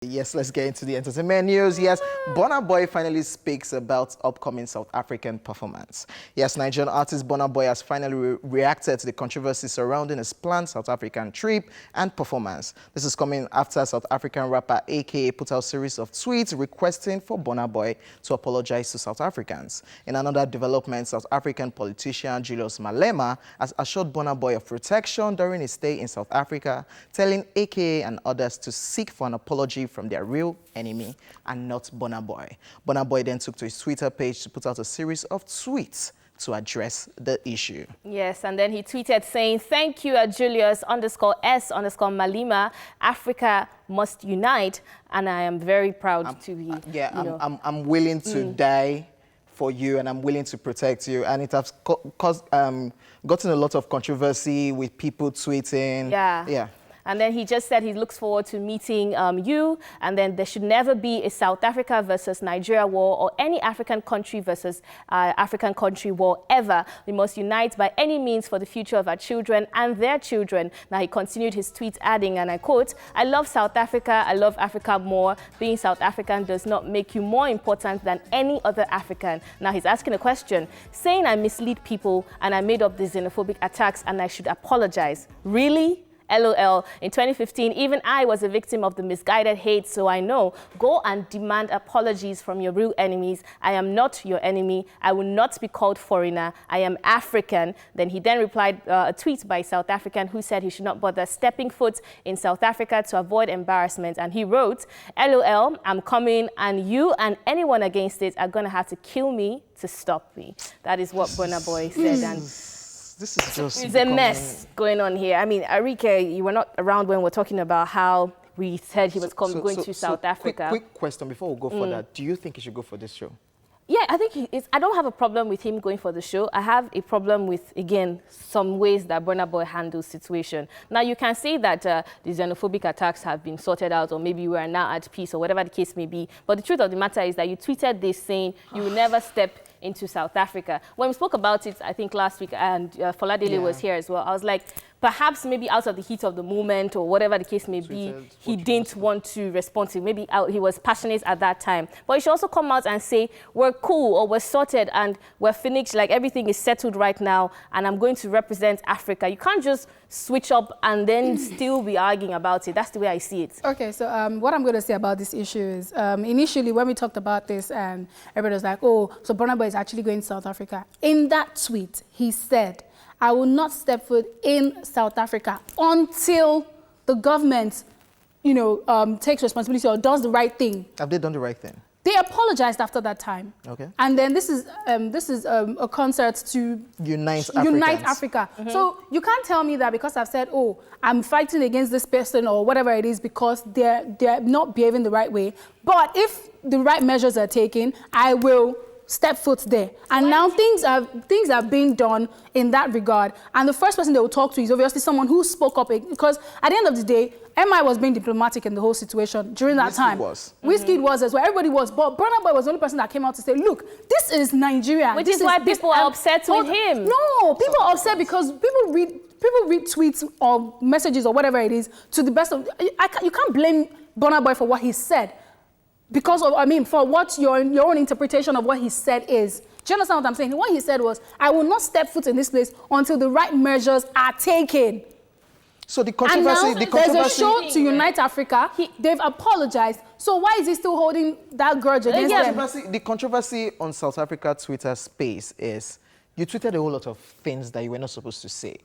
Yes, let's get into the entertainment news. Yes, Burna Boy finally speaks about upcoming South African performance. Yes, Nigerian artist Burna Boy has finally reacted to the controversy surrounding his planned South African trip and performance. This is coming after South African rapper AKA put out a series of tweets requesting for Burna Boy to apologize to South Africans. In another development, South African politician Julius Malema has assured Burna Boy of protection during his stay in South Africa, telling AKA and others to seek for an apology from their real enemy and not Burna Boy. Burna Boy then took to his Twitter page to put out a series of tweets to address the issue. Yes, and then he tweeted saying, "Thank you, Julius_S_Malema. Africa must unite, and I am very proud to be." I'm willing to die for you, and I'm willing to protect you. And it has gotten a lot of controversy with people tweeting. Yeah. And then he just said he looks forward to meeting you, and then there should never be a South Africa versus Nigeria war or any African country versus African country war ever. We must unite by any means for the future of our children and their children. Now he continued his tweet adding, and I quote, "I love South Africa. I love Africa more. Being South African does not make you more important than any other African." Now he's asking a question, saying I mislead people and I made up these xenophobic attacks and I should apologize. Really? LOL. In 2015, even I was a victim of the misguided hate, so I know. Go and demand apologies from your real enemies. I am not your enemy. I will not be called foreigner. I am African. Then he then replied a tweet by a South African who said he should not bother stepping foot in South Africa to avoid embarrassment. And he wrote, "LOL, I'm coming, and you and anyone against it are going to have to kill me to stop me." That is what Burna Boy said. And this is just it's a mess going on here. I mean, Arike, you were not around when we're talking about how we said he was going to South Africa. Quick question before we go further. Do you think he should go for this show? Yeah, I think I don't have a problem with him going for the show. I have a problem with, again, some ways that Burna Boy handles situation. Now, you can say that the xenophobic attacks have been sorted out, or maybe we are now at peace, or whatever the case may be. But the truth of the matter is that you tweeted this saying you will never step into South Africa. When we spoke about it, I think last week, and Foladele was here as well, I was like, perhaps maybe out of the heat of the moment or whatever the case may be, he didn't want to respond to. Maybe he was passionate at that time. But he should also come out and say, we're cool, or we're sorted and we're finished, like everything is settled right now and I'm going to represent Africa. You can't just switch up and then still be arguing about it. That's the way I see it. Okay, so what I'm going to say about this issue is, initially when we talked about this and everybody was like, oh, so Burna Boy is actually going to South Africa. In that tweet, he said, I will not step foot in South Africa until the government, takes responsibility or does the right thing. Have they done the right thing? They apologized after that time. Okay. And then this is a concert to unite Africa. So you can't tell me that because I've said, oh, I'm fighting against this person or whatever it is because they're not behaving the right way. But if the right measures are taken, I will step foot there. And now things are being done in that regard. And the first person they will talk to is obviously someone who spoke up, because at the end of the day, MI was being diplomatic in the whole situation during that time. Wizkid was as well. Everybody was. But Burna Boy was the only person that came out to say, look, this is Nigeria. Which is why people are upset with him. No, people are upset because people read tweets or messages or whatever it is to the best of... You can't blame Burna Boy for what he said. Because of, for what your own interpretation of what he said is. Do you understand what I'm saying? What he said was, I will not step foot in this place until the right measures are taken. So the controversy... And now there's a show to unite Africa. They've apologized. So why is he still holding that grudge against them? The controversy on South Africa Twitter space is, you tweeted a whole lot of things that you were not supposed to say.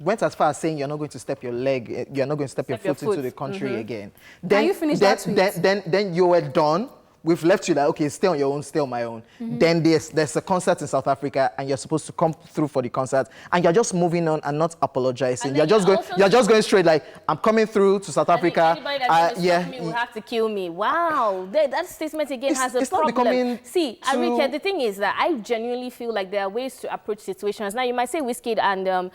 Went as far as saying you're not going to step your leg, you're not going to step your foot into the country again. Then you finish that tweet? Then you were done. We've left you like, okay, stay on your own, stay on my own. Then there's a concert in South Africa and you're supposed to come through for the concert and you're just moving on and not apologizing. You're just going straight like, I'm coming through to South Africa. Anybody that me will have to kill me. Wow, that statement again has a problem. See, Arike, the thing is that I genuinely feel like there are ways to approach situations. Now, you might say Wizkid and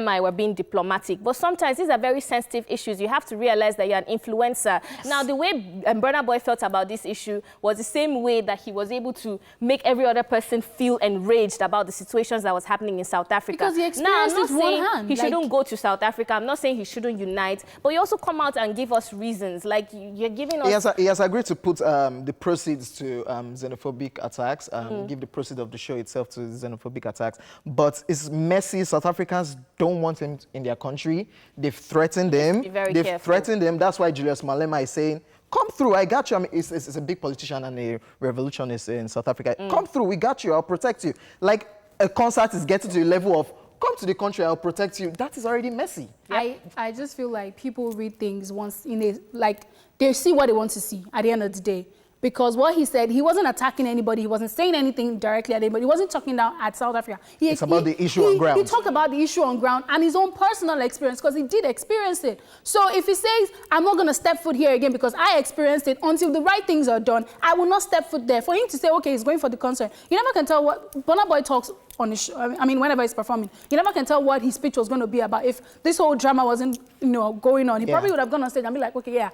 MI were being diplomatic, but sometimes these are very sensitive issues. You have to realize that you're an influencer. Now, the way Burna Boy felt about this issue issue was the same way that he was able to make every other person feel enraged about the situations that was happening in South Africa. Because he experienced it one hand. He shouldn't go to South Africa. I'm not saying he shouldn't unite, but he also come out and give us reasons. Like, you're giving us... He has agreed to put the proceeds to xenophobic attacks, give the proceeds of the show itself to xenophobic attacks. But it's messy. South Africans don't want him in their country. They've threatened him. They've threatened him. That's why Julius Malema is saying, come through, I got you. I mean, it's a big politician and a revolutionist in South Africa. Come through, we got you, I'll protect you. Like, a concert is getting to the level of, come to the country, I'll protect you. That is already messy. Yep. I just feel like people read things once in a, like, they see what they want to see at the end of the day. Because what he said, he wasn't attacking anybody. He wasn't saying anything directly at anybody. He wasn't talking down at South Africa. It's about the issue on ground. He talked about the issue on ground and his own personal experience, because he did experience it. So if he says, I'm not going to step foot here again because I experienced it, until the right things are done, I will not step foot there. For him to say, okay, he's going for the concert, you never can tell what Burna Boy talks on the show. I mean, whenever he's performing, you never can tell what his speech was going to be about. If this whole drama wasn't, going on, he probably would have gone on stage and be like, okay, yeah,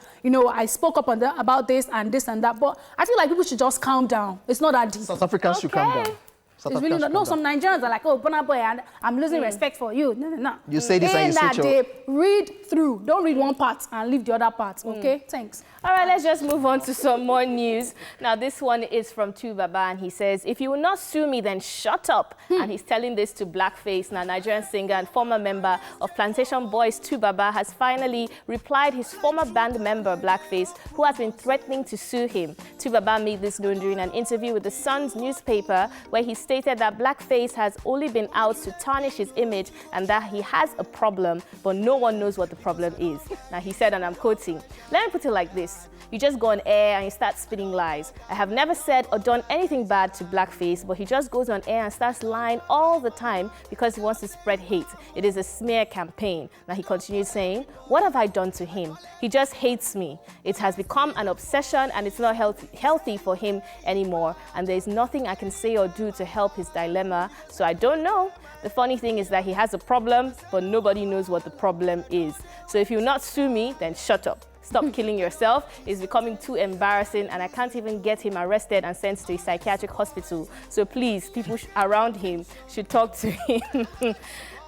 I spoke up on about this and that. But I feel like people should just calm down. It's not that deep. South Africans should calm down. It's really not. No, some Nigerians are like, oh, Burna Boy, and I'm losing respect for you. No. You say this and you switch up. They read through. Don't read one part and leave the other part, okay? Thanks. All right, let's just move on to some more news. Now, this one is from Baba, and he says, if you will not sue me, then shut up. And he's telling this to Blackface. Now, Nigerian singer and former member of Plantation Boys, Baba, has finally replied his former band member, Blackface, who has been threatening to sue him. Baba made this known during an interview with the Sun's newspaper, where he stated that Blackface has only been out to tarnish his image and that he has a problem, but no one knows what the problem is. Now, he said, and I'm quoting, let me put it like this. You just go on air and you start spitting lies. I have never said or done anything bad to Blackface, but he just goes on air and starts lying all the time because he wants to spread hate. It is a smear campaign. Now, he continues saying, what have I done to him? He just hates me. It has become an obsession and it's not healthy for him anymore. And there's nothing I can say or do to help his dilemma, so I don't know. The funny thing is that he has a problem, but nobody knows what the problem is. So if you'll not sue me, then shut up. Stop killing yourself. It's becoming too embarrassing, and I can't even get him arrested and sent to a psychiatric hospital. So please, people around him should talk to him.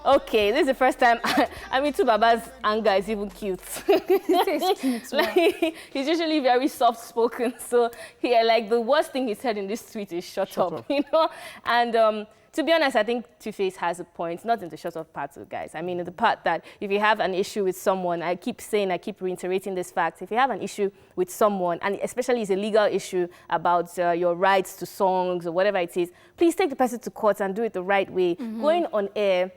Okay, this is the first time. I mean, Baba's anger is even cute. Like, he's usually very soft-spoken, so like the worst thing he said in this tweet is shut up. And to be honest, I think Two-Face has a point, not in the shut up part, guys. I mean, in the part that if you have an issue with someone, I keep reiterating this fact, if you have an issue with someone, and especially it's a legal issue about your rights to songs or whatever it is, please take the person to court and do it the right way. Going on air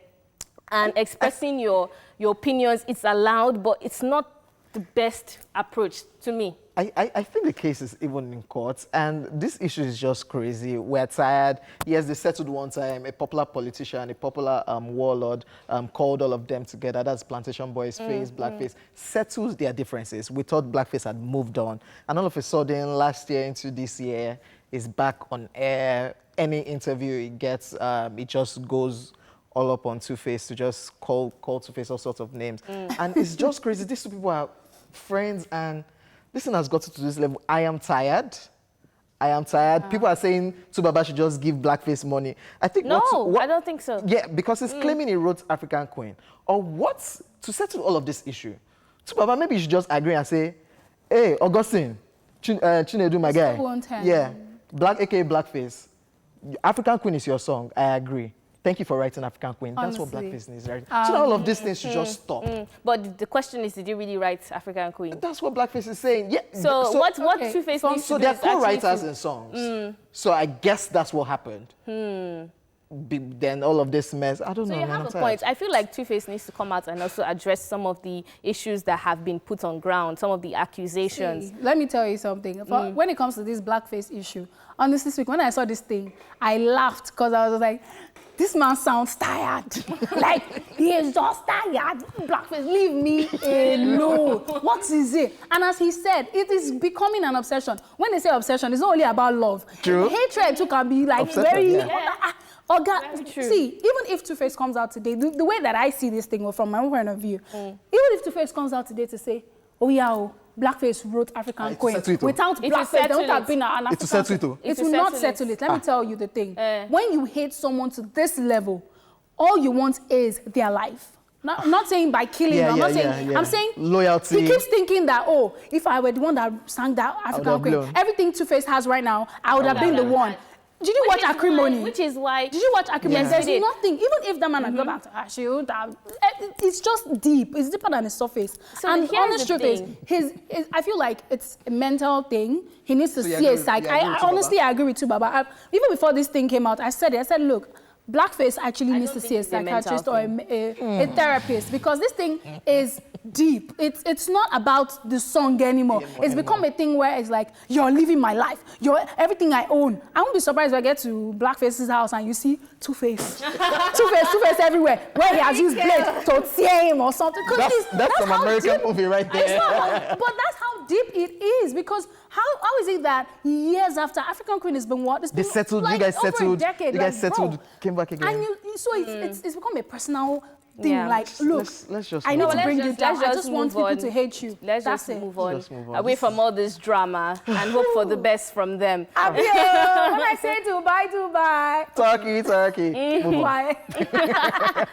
and expressing your opinions, it's allowed, but it's not the best approach to me. I think the case is even in court, and this issue is just crazy. We're tired. Yes, they settled one time. A popular politician, a popular warlord called all of them together. That's Plantation Boys, Face, Blackface, settled their differences. We thought Blackface had moved on, and all of a sudden, last year into this year, is back on air. Any interview he gets, it just goes all up on Two-Face to just call Two-Face all sorts of names. And it's just crazy. These two people are friends, and this thing has gotten to this level. I am tired. People are saying Baba should just give Blackface money. I think I don't think so. Yeah, because he's claiming he wrote African Queen. Or what? To settle all of this issue, Baba maybe you should just agree and say, hey, Augustine, Chinedu, my guy. Yeah, aka Blackface. African Queen is your song. I agree. Thank you for writing African Queen. Honestly. That's what Blackface needs, right? So all of these things should just stop. But the question is, did you really write African Queen? That's what Blackface is saying. Yeah. So what Two-Face needs to do So they're co-writers in songs. So I guess that's what happened. Then all of this mess, I don't know. So you have a point. I feel like Two-Face needs to come out and also address some of the issues that have been put on ground, some of the accusations. Let me tell you something. When it comes to this Blackface issue, honestly speaking, when I saw this thing, I laughed because I was like, this man sounds tired. Like, he is just tired. Blackface, leave me alone. What is it? And as he said, it is becoming an obsession. When they say obsession, it's not only about love. True. Hatred too can be like obsession, very... See, even if Two-Face comes out today, the way that I see this thing from my own point of view, even if Two-Face comes out today to say, oh yeah, Blackface wrote African It's Queen. settle it, oh. Without It will Blackface, there settle would have it. been an It will African settle it, Queen. oh. It It will will not settle settle it. Let me tell you the thing. When you hate someone to this level, all you want is their life. Not saying by killing, I'm not saying, I'm saying loyalty. He keeps thinking that, oh, if I were the one that sang that African Queen, blown. everything Two-Face has right now, I would have been the one. Did you watch Acrimony? Which is why. Did you watch Acrimony? Yes, There's nothing, even if the man had gone back to her, she would have, it's just deep. It's deeper than the surface. So and here's honest the truth is, I feel like it's a mental thing. He needs to see a psych. I honestly agree with you, Baba. Even before this thing came out, I said, look, Blackface actually needs to see a psychiatrist or a therapist, because this thing is deep. It's not about the song anymore. It's become a thing where it's like, you're living my life. You're everything I own. I won't be surprised if I get to Blackface's house and you see Two-Face. Two-Face everywhere, where he has used blade to tear him or something. That's an American movie right there. But that's how deep it is, because how is it that years after African Queen has been what? It's been They settled, like you guys over settled, a decade. you guys settled, came back again. And so it's become a personal thing. Yeah. Like, look, let's just I need move to on. bring you down. I just want people on. to hate you. Let's That's just it. move on, Just move on. away from all this drama and hope for the best from them. When I say Dubai. Turkey. Move on. Dubai.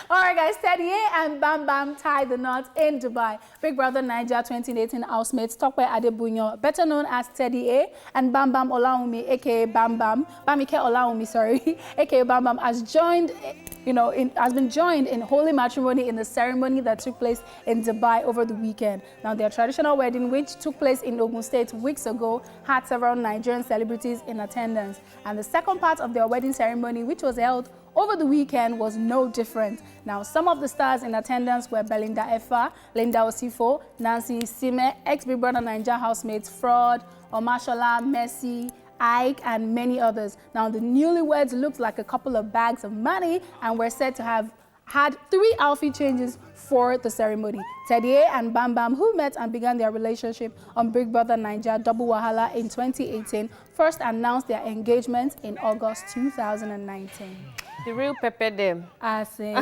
All right, guys. Teddy A and BamBam tied the knot in Dubai. Big Brother Niger 2018 housemates Tope Adebunyo, better known as Teddy A, and BamBam Olaumi, aka BamBam, Bamike Olaumi, sorry, aka BamBam, has been joined in holy matrimony in the ceremony that took place in Dubai over the weekend. Now, their traditional wedding, which took place in Ogun State weeks ago, had several Nigerian celebrities in attendance. And the second part of their wedding ceremony, which was held over the weekend, was no different. Now, some of the stars in attendance were Belinda Effa, Linda Osifo, Nancy Sime, ex-Big Brother Naija housemates Fraud, Omashola, Messi, Ike, and many others. Now, the newlyweds looked like a couple of bags of money and were said to have had 3 outfit changes for the ceremony. Teddy A and BamBam, who met and began their relationship on Big Brother Naija Double Wahala in 2018, first announced their engagement in August 2019. The real pepper them. I see.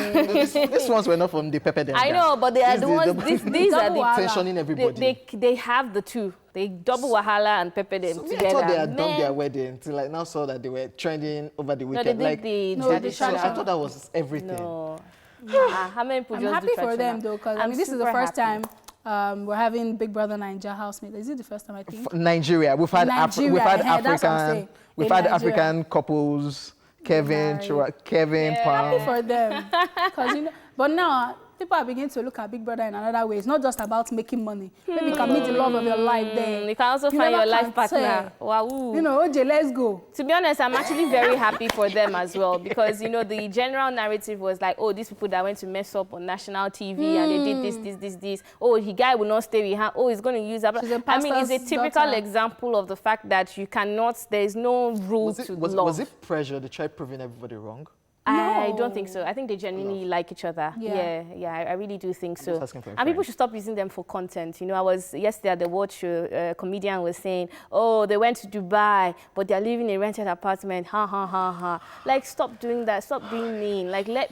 These ones were not from the Pepper Them. I know, but they are the ones. These are Double the Wahala. tensioning everybody. They have the two. They double wahala and pepper them So together. I thought they had done their wedding until I now saw that they were trending over the No, weekend. they did like, the No, the traditional. I thought that was everything. No. How many people I'm just happy do for traditional? them, though, because this is the super first happy. time we're having Big Brother Naija housemates. Is it the first time, I think? Nigeria, we've had Nigeria, we've had yeah, that's what I'm African, saying. we've In had Nigeria. African couples, Kevin, Happy Pam. for them. But now, people are beginning to look at Big Brother in another way. It's not just about making money. Maybe you can meet the love of your life there. You can also find never your life can partner. tell. Wow. OJ, let's go. To be honest, I'm actually very happy for them as well, because, the general narrative was like, oh, these people that went to mess up on national TV and they did this. Oh, the guy will not stay with her. Oh, he's going to use that. She's a I mean, it's a pastor's typical daughter. example of the fact that you cannot, there is no rule to love. Was it pressure to try proving everybody wrong? I don't think so. I think they genuinely like each other. Yeah. I really do think just so. asking for a And friend. people should stop using them for content. I was yesterday at the watch show, a comedian was saying, oh, they went to Dubai, but they're living in a rented apartment. Ha, ha, ha, ha. Like, stop doing that. Stop being mean. Like, let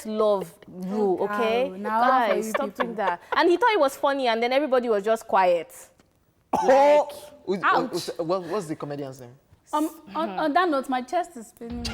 love rule, okay? now for Guys, you stop people. doing that. And he thought it was funny, and then everybody was just quiet. Ouch. What's the comedian's name? On that note, my chest is spinning.